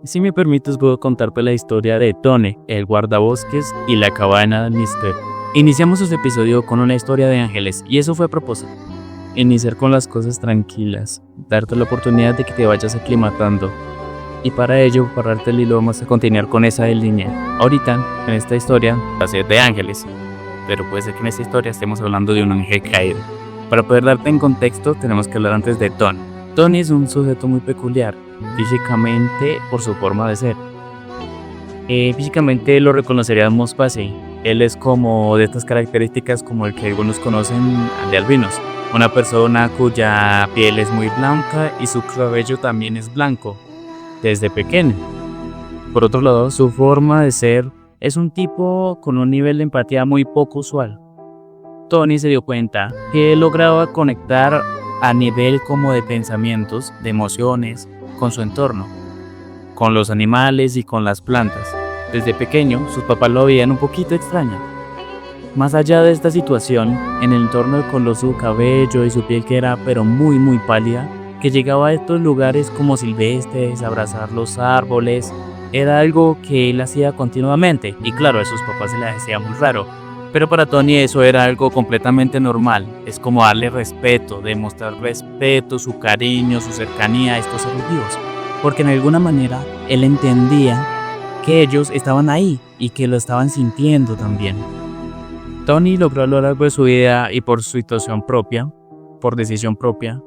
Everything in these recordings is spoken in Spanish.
Si me permites, puedo contarte la historia de Tony, el guardabosques y la cabaña del Mister. Iniciamos este episodio con una historia de ángeles, y eso fue a propósito. Iniciar con las cosas tranquilas, darte la oportunidad de que te vayas aclimatando. Y para ello, para darte el hilo, vamos a continuar con esa línea. Ahorita, en esta historia, va a ser de ángeles, pero puede ser que en esta historia estemos hablando de un ángel caído. Para poder darte en contexto, tenemos que hablar antes de Tony. Tony es un sujeto muy peculiar, físicamente por su forma de ser. Físicamente lo reconoceríamos fácil. Él es como de estas características como el que algunos conocen de albinos. Una persona cuya piel es muy blanca y su cabello también es blanco, desde pequeño. Por otro lado, su forma de ser es un tipo con un nivel de empatía muy poco usual. Tony se dio cuenta que él lograba conectar a nivel como de pensamientos, de emociones, con su entorno, con los animales y con las plantas. Desde pequeño, sus papás lo veían un poquito extraño. Más allá de esta situación, en el entorno con su cabello y su piel que era pero muy pálida, que llegaba a estos lugares como silvestres, a abrazar los árboles, era algo que él hacía continuamente, y claro, a sus papás se les hacía muy raro. Pero para Tony eso era algo completamente normal. Es como darle respeto, demostrar respeto, su cariño, su cercanía a estos seres vivos. Porque en alguna manera él entendía que ellos estaban ahí y que lo estaban sintiendo también. Tony logró a lo largo de su vida y por su situación propia, por decisión propia,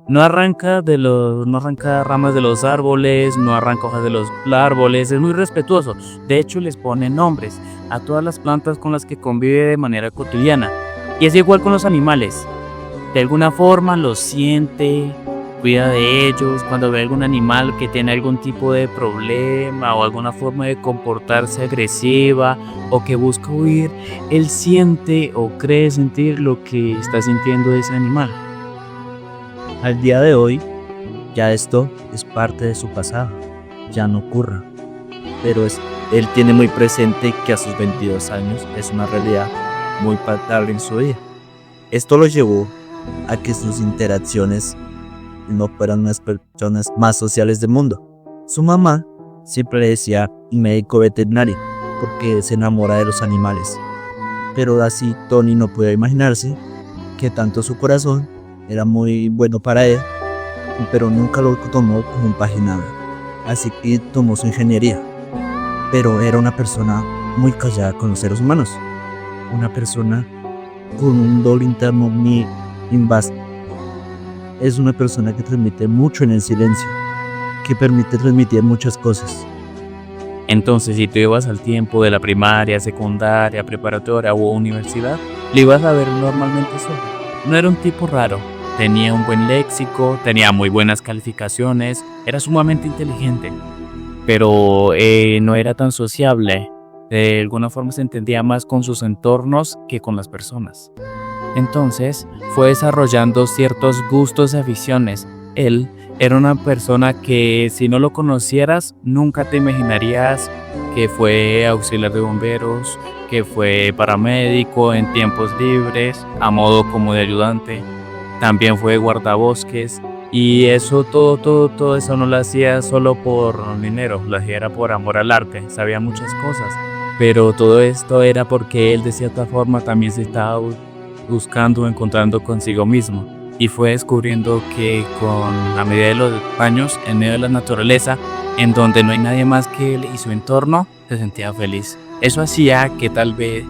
no arranca ramas de los árboles, no arranca hojas de los árboles, es muy respetuoso. De hecho, les pone nombres a todas las plantas con las que convive de manera cotidiana. Y es igual con los animales. De alguna forma los siente, cuida de ellos. Cuando ve algún animal que tiene algún tipo de problema o alguna forma de comportarse agresiva o que busca huir, él siente o cree sentir lo que está sintiendo ese animal. Al día de hoy, ya esto es parte de su pasado, ya no ocurre, pero él tiene muy presente que a sus 22 años es una realidad muy palpable en su vida. Esto lo llevó a que sus interacciones no fueran las personas más sociales del mundo. Su mamá siempre le decía médico veterinario porque se enamora de los animales, pero así Tony no podía imaginarse que tanto su corazón era muy bueno para él, pero nunca lo tomó como un paginable, así que tomó su ingeniería. Pero era una persona muy callada con los seres humanos, una persona con un dolor interno muy vasto. Es una persona que transmite mucho en el silencio, que permite transmitir muchas cosas. Entonces, si tú ibas al tiempo de la primaria, secundaria, preparatoria o universidad, le ibas a ver normalmente solo. No era un tipo raro. Tenía un buen léxico, tenía muy buenas calificaciones, era sumamente inteligente, pero no era tan sociable. De alguna forma se entendía más con sus entornos que con las personas. Entonces fue desarrollando ciertos gustos y aficiones. Él era una persona que si no lo conocieras nunca te imaginarías que fue auxiliar de bomberos, que fue paramédico en tiempos libres, a modo como de ayudante. También fue guardabosques y eso todo eso no lo hacía solo por dinero, lo hacía era por amor al arte, sabía muchas cosas, pero todo esto era porque él de cierta forma también se estaba buscando, encontrando consigo mismo y fue descubriendo que a medida de los años, en medio de la naturaleza, en donde no hay nadie más que él y su entorno, se sentía feliz. Eso hacía que tal vez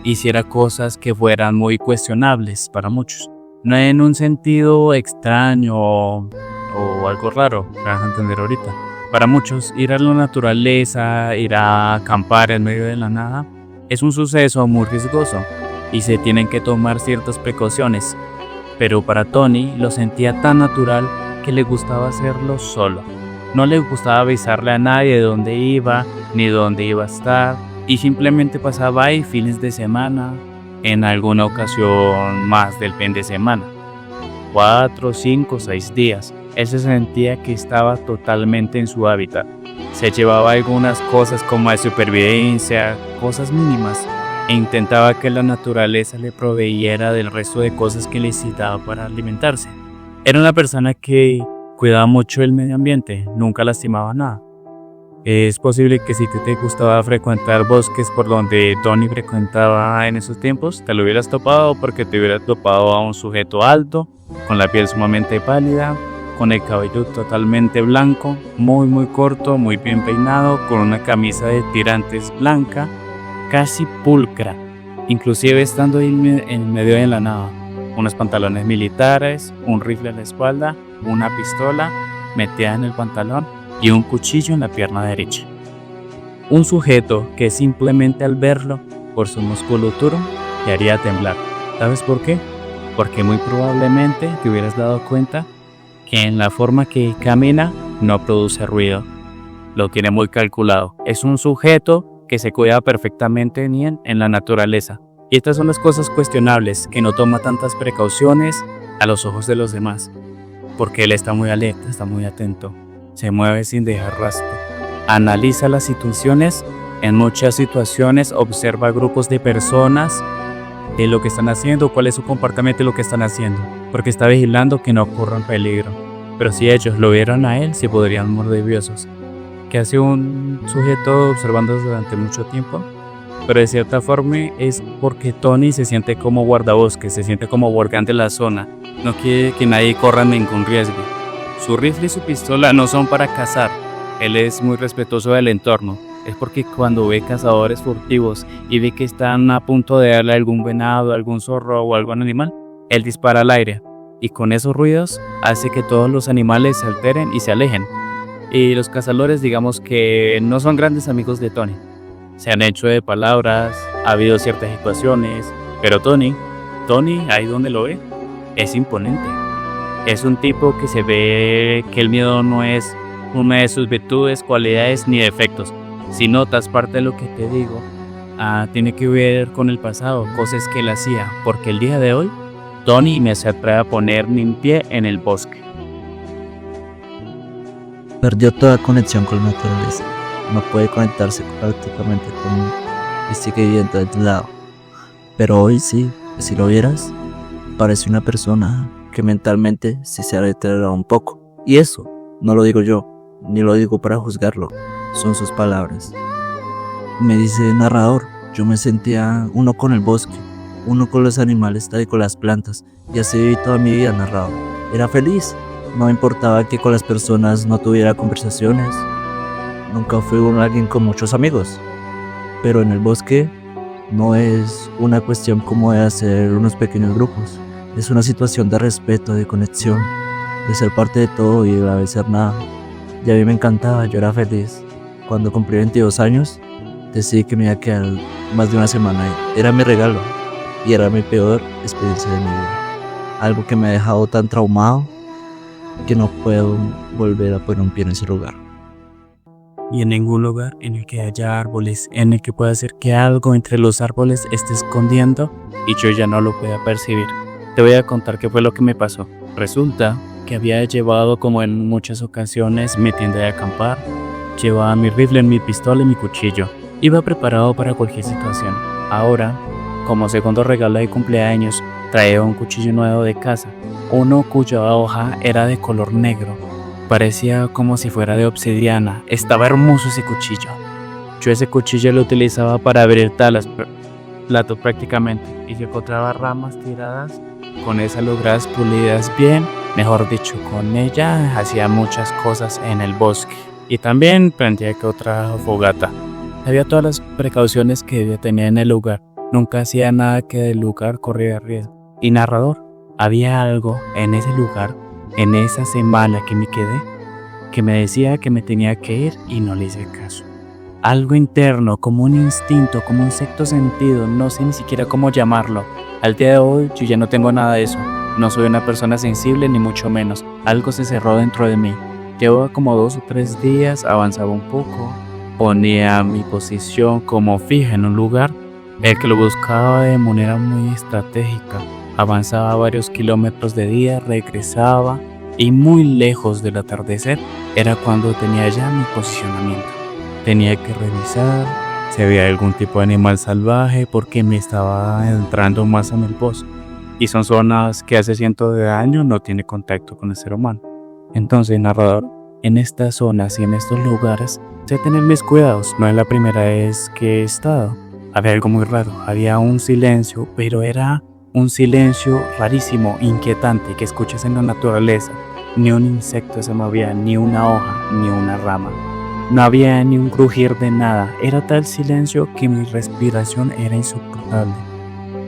hiciera cosas que fueran muy cuestionables para muchos. No en un sentido extraño o algo raro, vas a entender ahorita. Para muchos, ir a la naturaleza, ir a acampar en medio de la nada, es un suceso muy riesgoso y se tienen que tomar ciertas precauciones. Pero para Tony lo sentía tan natural que le gustaba hacerlo solo. No le gustaba avisarle a nadie de dónde iba ni dónde iba a estar y simplemente pasaba ahí fines de semana, en alguna ocasión más del fin de semana, 4, 5, 6 días. Él se sentía que estaba totalmente en su hábitat. Se llevaba algunas cosas como de supervivencia, cosas mínimas, e intentaba que la naturaleza le proveyera del resto de cosas que necesitaba para alimentarse. Era una persona que cuidaba mucho el medio ambiente, nunca lastimaba nada. Es posible que si te gustaba frecuentar bosques por donde Tony frecuentaba en esos tiempos, te lo hubieras topado porque te hubieras topado a un sujeto alto, con la piel sumamente pálida, con el cabello totalmente blanco, muy corto, muy bien peinado, con una camisa de tirantes blanca, casi pulcra, inclusive estando ahí en medio de la nada. Unos pantalones militares, un rifle a la espalda, una pistola metida en el pantalón y un cuchillo en la pierna derecha. Un sujeto que simplemente al verlo, por su musculatura, te haría temblar. ¿Sabes por qué? Porque muy probablemente te hubieras dado cuenta que en la forma que camina no produce ruido. Lo tiene muy calculado. Es un sujeto que se cuida perfectamente bien en la naturaleza. Y estas son las cosas cuestionables, que no toma tantas precauciones a los ojos de los demás. Porque él está muy alerta, está muy atento. Se mueve sin dejar rastro. Analiza las situaciones. En muchas situaciones observa grupos de personas, de lo que están haciendo, cuál es su comportamiento y lo que están haciendo. Porque está vigilando que no ocurra peligro. Pero si ellos lo vieron a él, se podrían morir nerviosos. ¿Qué hace un sujeto observando durante mucho tiempo? Pero de cierta forma es porque Tony se siente como guardabosques, se siente como guardián de la zona. No quiere que nadie corra ningún riesgo. Su rifle y su pistola no son para cazar. Él es muy respetuoso del entorno. Es porque cuando ve cazadores furtivos y ve que están a punto de darle algún venado, algún zorro o algún animal, él dispara al aire. Y con esos ruidos hace que todos los animales se alteren y se alejen. Y los cazadores, digamos que no son grandes amigos de Tony. Se han hecho de palabras, ha habido ciertas situaciones, pero Tony, ahí donde lo ve, es imponente. Es un tipo que se ve que el miedo no es una de sus virtudes, cualidades ni defectos. Si notas parte de lo que te digo, tiene que ver con el pasado, cosas que él hacía, porque el día de hoy, Tony me se atreve a poner mi pie en el bosque. Perdió toda conexión con la naturaleza. No puede conectarse prácticamente con y sigue viviendo del lado. Pero hoy sí, si lo vieras, parece una persona que mentalmente sí se ha retirado un poco. Y eso no lo digo yo, ni lo digo para juzgarlo, son sus palabras. Me dice el narrador, yo me sentía uno con el bosque, uno con los animales, tal y con las plantas, y así viví toda mi vida, narrado. Era feliz, no me importaba que con las personas no tuviera conversaciones. Nunca fui alguien con muchos amigos, pero en el bosque no es una cuestión como de hacer unos pequeños grupos. Es una situación de respeto, de conexión, de ser parte de todo y a la vez ser nada. Y a mí me encantaba, yo era feliz. Cuando cumplí 22 años, decidí que me iba a quedar más de una semana ahí. Era mi regalo y era mi peor experiencia de mi vida. Algo que me ha dejado tan traumado que no puedo volver a poner un pie en ese lugar. Y en ningún lugar en el que haya árboles, en el que pueda ser que algo entre los árboles esté escondiendo y yo ya no lo pueda percibir. Te voy a contar qué fue lo que me pasó. Resulta que había llevado, como en muchas ocasiones, mi tienda de acampar. Llevaba mi rifle, mi pistola y mi cuchillo. Iba preparado para cualquier situación. Ahora, como segundo regalo de cumpleaños, traía un cuchillo nuevo de casa. Uno cuya hoja era de color negro. Parecía como si fuera de obsidiana. Estaba hermoso ese cuchillo. Yo ese cuchillo lo utilizaba para abrir talas, platos prácticamente. Y si encontraba ramas tiradas, con esas logradas pulidas bien, mejor dicho, con ella hacía muchas cosas en el bosque. Y también prendía que otra fogata. Había todas las precauciones que debía tener en el lugar. Nunca hacía nada que del lugar corriera riesgo. Y narrador, había algo en ese lugar, en esa semana que me quedé, que me decía que me tenía que ir y no le hice caso. Algo interno, como un instinto, como un sexto sentido, no sé ni siquiera cómo llamarlo. Al día de hoy yo ya no tengo nada de eso. No soy una persona sensible ni mucho menos. Algo se cerró dentro de mí. Llevaba como 2 o 3 días, avanzaba un poco, ponía mi posición como fija en un lugar, el que lo buscaba de manera muy estratégica. Avanzaba varios kilómetros de día, regresaba y muy lejos del atardecer era cuando tenía ya mi posicionamiento. Tenía que revisar si había algún tipo de animal salvaje porque me estaba entrando más en el bosque. Y son zonas que hace cientos de años no tiene contacto con el ser humano. Entonces, narrador, En estas zonas y en estos lugares sé tener mis cuidados. No es la primera vez que he estado. Había algo muy raro. Había un silencio, pero era un silencio rarísimo, inquietante, que escuchas en la naturaleza. Ni un insecto se movía, ni una hoja, ni una rama. No había ni un crujir de nada. Era tal silencio que mi respiración era insoportable.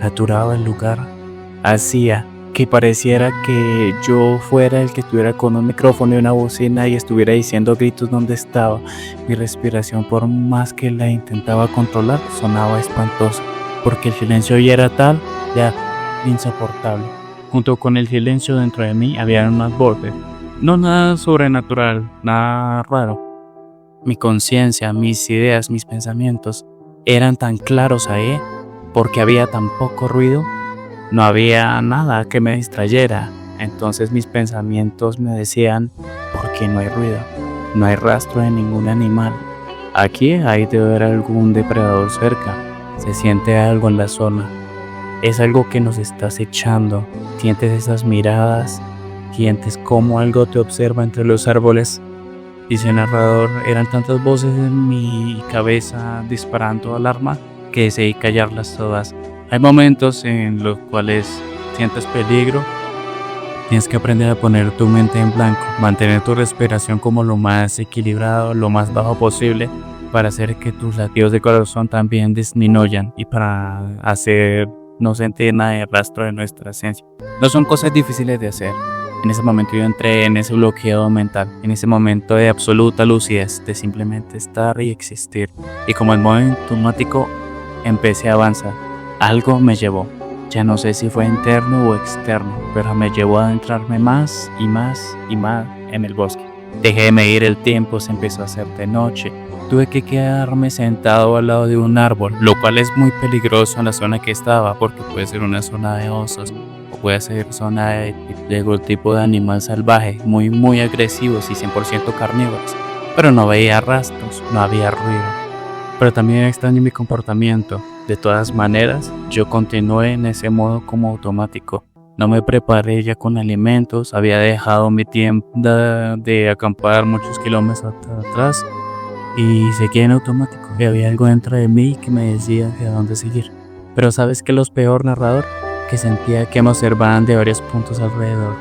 Saturaba el lugar. Hacía que pareciera que yo fuera el que estuviera con un micrófono y una bocina y estuviera diciendo gritos donde estaba. Mi respiración, por más que la intentaba controlar, sonaba espantosa, porque el silencio ya era tal, ya insoportable. Junto con el silencio dentro de mí había unas voces. No nada sobrenatural, nada raro. Mi conciencia, mis ideas, mis pensamientos eran tan claros ahí, porque había tan poco ruido. No había nada que me distrayera. Entonces mis pensamientos me decían, ¿por qué no hay ruido? No hay rastro de ningún animal. Aquí hay de haber algún depredador cerca. Se siente algo en la zona. Es algo que nos está acechando. Sientes esas miradas. Sientes cómo algo te observa entre los árboles. Dice el narrador, eran tantas voces en mi cabeza disparando alarma que decidí callarlas todas. Hay momentos en los cuales sientes peligro. Tienes que aprender a poner tu mente en blanco, mantener tu respiración como lo más equilibrado, lo más bajo posible, para hacer que tus latidos de corazón también disminuyan y para hacer no sentir nada de rastro de nuestra esencia. No son cosas difíciles de hacer. En ese momento yo entré en ese bloqueo mental, en ese momento de absoluta lucidez, de simplemente estar y existir. Y como en modo automático empecé a avanzar. Algo me llevó, ya no sé si fue interno o externo, pero me llevó a adentrarme más y más y más en el bosque. Dejé de medir el tiempo, se empezó a hacer de noche. Tuve que quedarme sentado al lado de un árbol, lo cual es muy peligroso en la zona que estaba, porque puede ser una zona de osos o puede ser zona de algún tipo de animal salvaje, muy agresivos y 100% carnívoros. Pero no veía rastros, no había ruido. Pero también extraño mi comportamiento. De todas maneras, yo continué en ese modo como automático. No me preparé ya con alimentos, había dejado mi tienda de acampar muchos kilómetros atrás y seguía en automático. Y había algo dentro de mí que me decía hacia dónde seguir. Pero ¿sabes qué es lo peor, narrador? Que sentía que me observaban de varios puntos alrededor.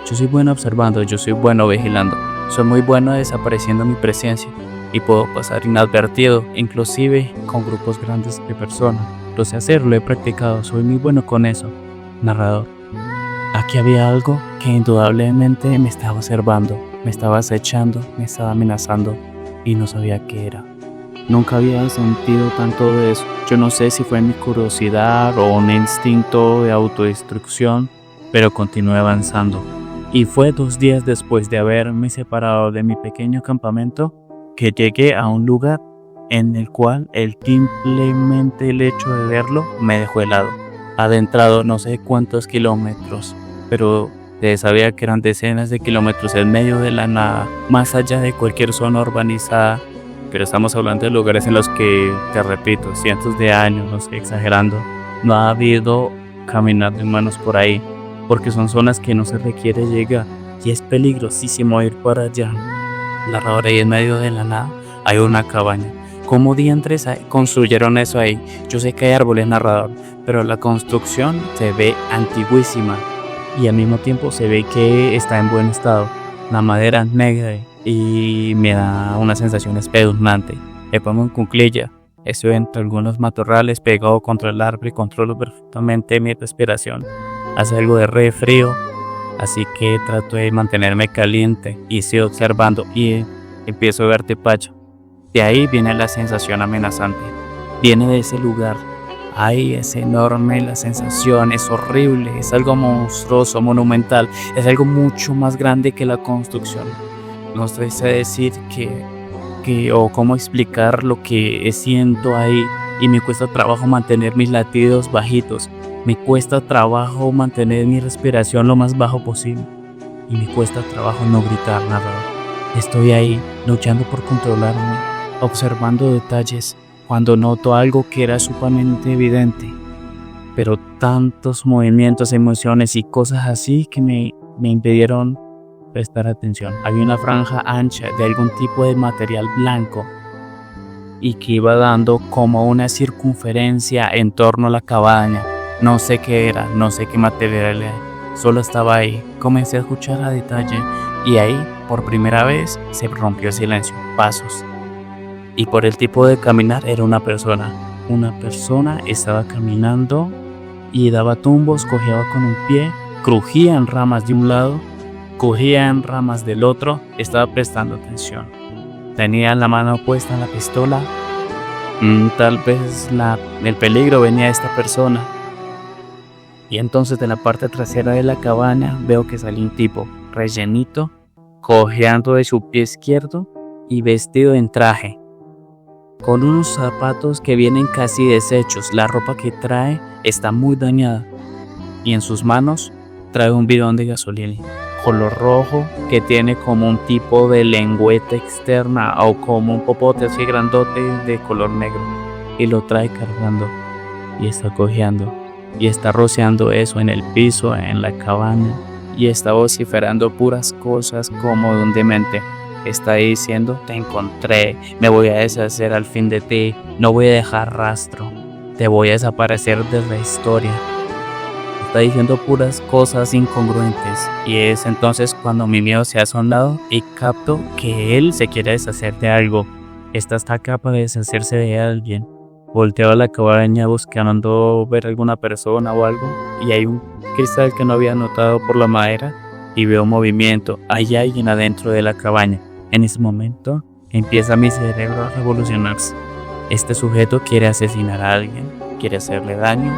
Yo soy bueno observando, yo soy bueno vigilando, soy muy bueno desapareciendo mi presencia. Y puedo pasar inadvertido, inclusive con grupos grandes de personas. Lo sé hacer, lo he practicado, soy muy bueno con eso. Narrador, aquí había algo que indudablemente me estaba observando, me estaba acechando, me estaba amenazando y no sabía qué era. Nunca había sentido tanto de eso. Yo no sé si fue mi curiosidad o un instinto de autodestrucción, pero continué avanzando. Y fue 2 días después de haberme separado de mi pequeño campamento que llegué a un lugar en el cual simplemente el hecho de verlo me dejó helado. Adentrado no sé cuántos kilómetros, pero sabía que eran decenas de kilómetros en medio de la nada, más allá de cualquier zona urbanizada. Pero estamos hablando de lugares en los que, te repito, cientos de años, no sé, exagerando, no ha habido caminar de humanos por ahí, porque son zonas que no se requiere llegar y es peligrosísimo ir para allá. Narrador, ahí en medio de la nada hay una cabaña. ¿Cómo diantres construyeron eso ahí? Yo sé que hay árboles, narrador, pero la construcción se ve antiguísima y al mismo tiempo se ve que está en buen estado. La madera es negra y me da una sensación espeluznante. Me pongo en cuclilla. Estoy entre algunos matorrales pegado contra el árbol y controlo perfectamente mi respiración. Hace algo de re frío. Así que trato de mantenerme caliente y sigo observando y empiezo a ver tepacho. De ahí viene la sensación amenazante. Viene de ese lugar. Ahí es enorme la sensación, es horrible, es algo monstruoso, monumental. Es algo mucho más grande que la construcción. No sé decir o cómo explicar lo que siento ahí. Y me cuesta trabajo mantener mis latidos bajitos. Me cuesta trabajo mantener mi respiración lo más bajo posible. Y me cuesta trabajo no gritar nada. Estoy ahí, luchando por controlarme, observando detalles, cuando noto algo que era sumamente evidente. Pero tantos movimientos, emociones y cosas así que me impidieron prestar atención. Había una franja ancha de algún tipo de material blanco y que iba dando como una circunferencia en torno a la cabaña. No sé qué era, no sé qué material era, solo estaba ahí. Comencé a escuchar a detalle y ahí, por primera vez, se rompió el silencio. Pasos. Y por el tipo de caminar era una persona. Una persona estaba caminando y daba tumbos, cojeaba con un pie, crujía en ramas de un lado, cogía en ramas del otro, estaba prestando atención. Tenía la mano puesta en la pistola. Tal vez el peligro venía de esta persona. Y entonces de la parte trasera de la cabaña veo que salió un tipo rellenito, cojeando de su pie izquierdo y vestido en traje, con unos zapatos que vienen casi deshechos. La ropa que trae está muy dañada y en sus manos trae un bidón de gasolina color rojo que tiene como un tipo de lengüeta externa o como un popote así grandote de color negro, y lo trae cargando y está cojeando y está rociando eso en el piso, en la cabaña, y está vociferando puras cosas como de un demente. Está diciendo: te encontré, me voy a deshacer al fin de ti, no voy a dejar rastro, te voy a desaparecer de la historia. Está diciendo puras cosas incongruentes, y es entonces cuando mi miedo se hace a un lado y capto que él se quiere deshacer de algo. Está capaz de deshacerse de alguien. Volteo a la cabaña buscando ver alguna persona o algo, y hay un cristal que no había notado por la madera y veo movimiento. Hay alguien adentro de la cabaña. En ese momento empieza mi cerebro a revolucionarse. Este sujeto quiere asesinar a alguien, quiere hacerle daño,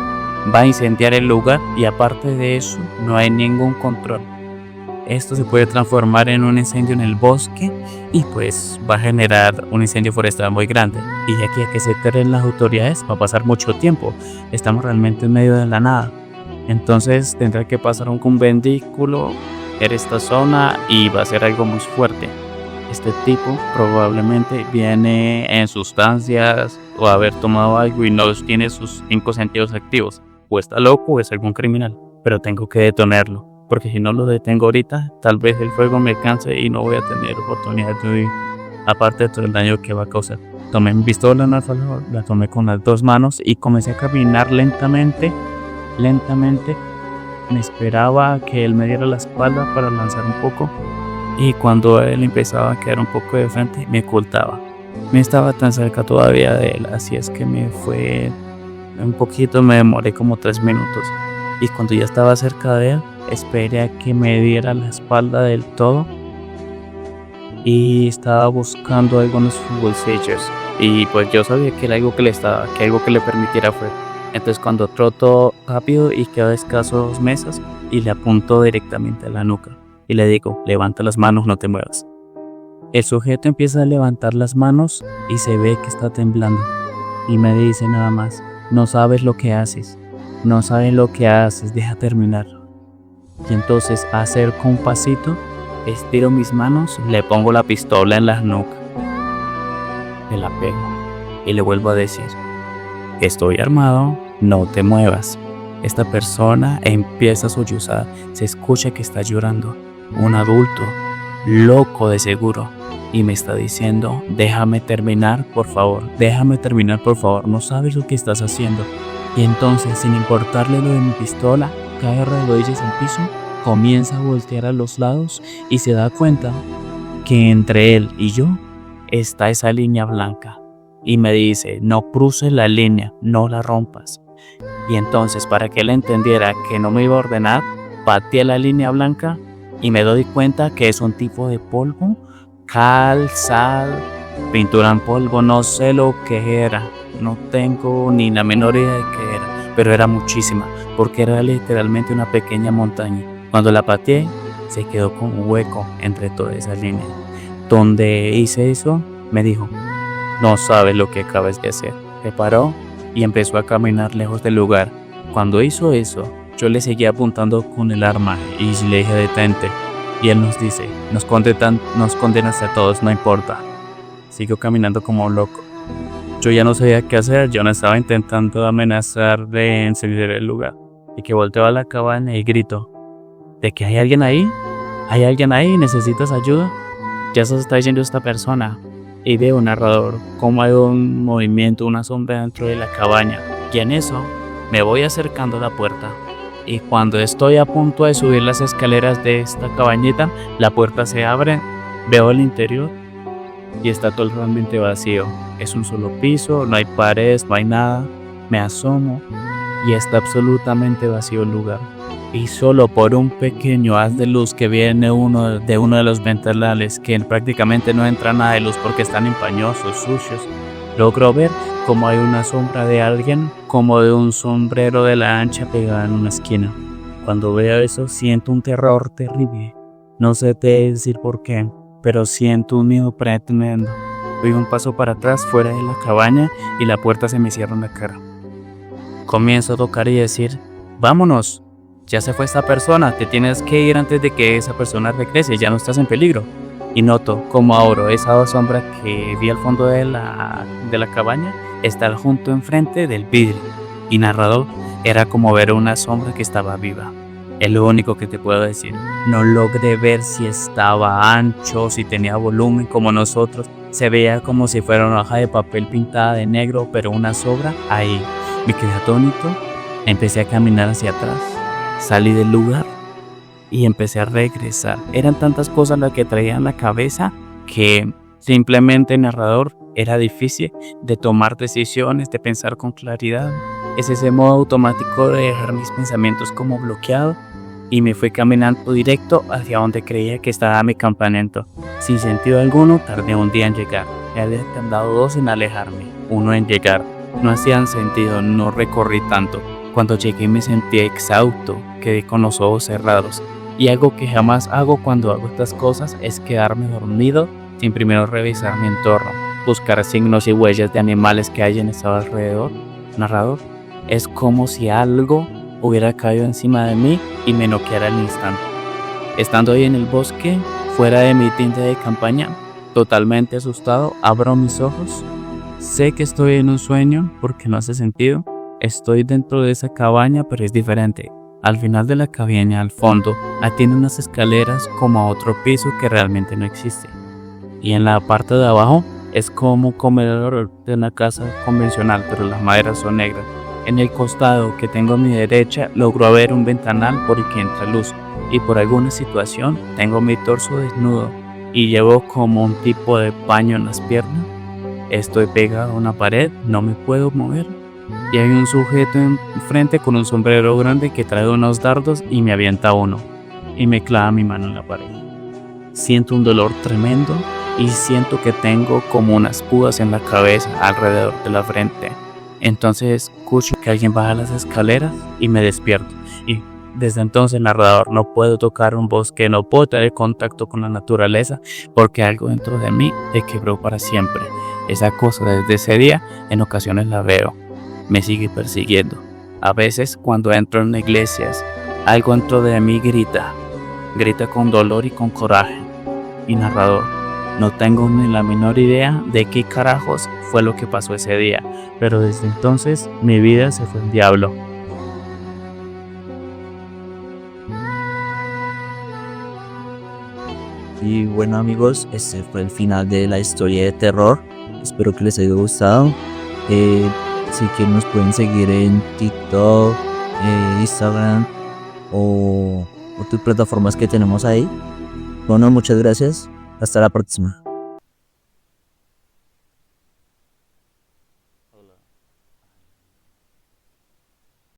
va a incendiar el lugar, y aparte de eso no hay ningún control. Esto se puede transformar en un incendio en el bosque y pues va a generar un incendio forestal muy grande, y de aquí a que se enteren las autoridades va a pasar mucho tiempo. Estamos realmente en medio de la nada, entonces tendrá que pasar un vehículo en esta zona y va a ser algo muy fuerte. Este tipo probablemente viene en sustancias o haber tomado algo y no tiene sus 5 sentidos activos. O está loco o es algún criminal. Pero tengo que detenerlo, porque si no lo detengo ahorita, tal vez el fuego me canse y no voy a tener oportunidad de huir. Aparte de todo el daño que va a causar. Tomé mi pistola en alfajor, la tomé con las 2 manos y comencé a caminar lentamente. Me esperaba que él me diera la espalda para lanzar un poco, y cuando él empezaba a quedar un poco de frente, me ocultaba. No estaba tan cerca todavía de él, así es que me fue un poquito, me demoré como 3 minutos. Y cuando ya estaba cerca de él, esperé a que me diera la espalda del todo, y estaba buscando algo en sus bolsillos. Y pues yo sabía que era algo que algo que le permitiera fuego. Entonces cuando troto rápido y quedo a escasos metros, y le apunto directamente a la nuca. Y le digo: levanta las manos, no te muevas. El sujeto empieza a levantar las manos y se ve que está temblando. Y me dice nada más: no sabes lo que haces. No sabes lo que haces, deja terminar. Y entonces acerco un pasito, estiro mis manos, le pongo la pistola en la nuca. Me la pego y le vuelvo a decir: estoy armado, no te muevas. Esta persona empieza a sollozar, se escucha que está llorando. Un adulto, loco de seguro, y me está diciendo: déjame terminar, por favor, no sabes lo que estás haciendo. Y entonces, sin importarle lo de mi pistola, cae de rodillas al piso, comienza a voltear a los lados y se da cuenta que entre él y yo está esa línea blanca. Y me dice: no cruces la línea, no la rompas. Y entonces, para que él entendiera que no me iba a ordenar, pateé la línea blanca y me doy cuenta que es un tipo de polvo, cal, sal, pintura en polvo, no sé lo que era, no tengo ni la menor idea de qué era, pero era muchísima, porque era literalmente una pequeña montaña. Cuando la pateé, se quedó con un hueco entre toda esa línea. Donde hice eso, me dijo: no sabes lo que acabas de hacer. Se paró y empezó a caminar lejos del lugar. Cuando hizo eso, yo le seguía apuntando con el arma y le dije: detente. Y él nos dice: nos condenaste a todos, no importa. Sigo caminando como loco. Yo ya no sabía qué hacer, yo no estaba intentando amenazar de encender el lugar. Y que volteo a la cabaña y grito: ¿de que hay alguien ahí? ¿Hay alguien ahí? ¿Necesitas ayuda? Ya se está diciendo esta persona. Y veo, narrador, como hay un movimiento, una sombra dentro de la cabaña. Y en eso me voy acercando a la puerta. Y cuando estoy a punto de subir las escaleras de esta cabañita, la puerta se abre, veo el interior y está totalmente vacío. Es un solo piso, no hay paredes, no hay nada. Me asomo y está absolutamente vacío el lugar. Y solo por un pequeño haz de luz que viene de uno de los ventanales, que prácticamente no entra nada de luz porque están empañosos, sucios, logro ver como hay una sombra de alguien, como de un sombrero de la ancha pegada en una esquina. Cuando veo eso siento un terror terrible. No sé decir por qué, pero siento un miedo tremendo. Doy un paso para atrás fuera de la cabaña y la puerta se me cierra en la cara. Comienzo a tocar y decir, vámonos, ya se fue esta persona, te tienes que ir antes de que esa persona regrese, ya no estás en peligro. Y noto como ahora esa sombra que vi al fondo de la cabaña está junto enfrente del vidrio. Y narrador, era como ver una sombra que estaba viva. Es lo único que te puedo decir. No logré ver si estaba ancho, si tenía volumen como nosotros. Se veía como si fuera una hoja de papel pintada de negro, pero una sombra ahí. Me quedé atónito, empecé a caminar hacia atrás, salí del lugar y empecé a regresar. Eran tantas cosas las que traía en la cabeza que simplemente, narrador, era difícil de tomar decisiones, de pensar con claridad. Es ese modo automático de dejar mis pensamientos como bloqueados y me fui caminando directo hacia donde creía que estaba mi campamento. Sin sentido alguno, tardé un día en llegar. Me había tardado 2 en alejarme, 1 en llegar. No hacían sentido, no recorrí tanto. Cuando llegué me sentí exhausto, quedé con los ojos cerrados. Y algo que jamás hago cuando hago estas cosas es quedarme dormido sin primero revisar mi entorno, buscar signos y huellas de animales que hayan estado alrededor. Narrador, es como si algo hubiera caído encima de mí y me noqueara al instante. Estando ahí en el bosque, fuera de mi tienda de campaña, totalmente asustado, abro mis ojos. Sé que estoy en un sueño porque no hace sentido. Estoy dentro de esa cabaña, pero es diferente. Al final de la cabaña, al fondo, tiene unas escaleras como a otro piso que realmente no existe. Y en la parte de abajo es como un comedor de una casa convencional, pero las maderas son negras. En el costado que tengo a mi derecha logro ver un ventanal por el que entra luz. Y por alguna situación tengo mi torso desnudo y llevo como un tipo de paño en las piernas. Estoy pegado a una pared, no me puedo mover. Y hay un sujeto enfrente con un sombrero grande que trae unos dardos y me avienta uno. Y me clava mi mano en la pared. Siento un dolor tremendo y siento que tengo como unas púas en la cabeza alrededor de la frente. Entonces escucho que alguien baja las escaleras y me despierto. Y desde entonces, narrador, no puedo tocar un bosque, no puedo tener contacto con la naturaleza porque algo dentro de mí se quebró para siempre. Esa cosa desde ese día en ocasiones la veo. Me sigue persiguiendo. A veces cuando entro en iglesias, algo dentro de mí grita con dolor y con coraje. Y narrador, no tengo ni la menor idea de qué carajos fue lo que pasó ese día, pero desde entonces mi vida se fue al diablo. Y bueno, amigos, este fue el final de la historia de terror. Espero que les haya gustado. Si quieren nos pueden seguir en TikTok, Instagram o otras plataformas que tenemos ahí. Bueno, muchas gracias. Hasta la próxima.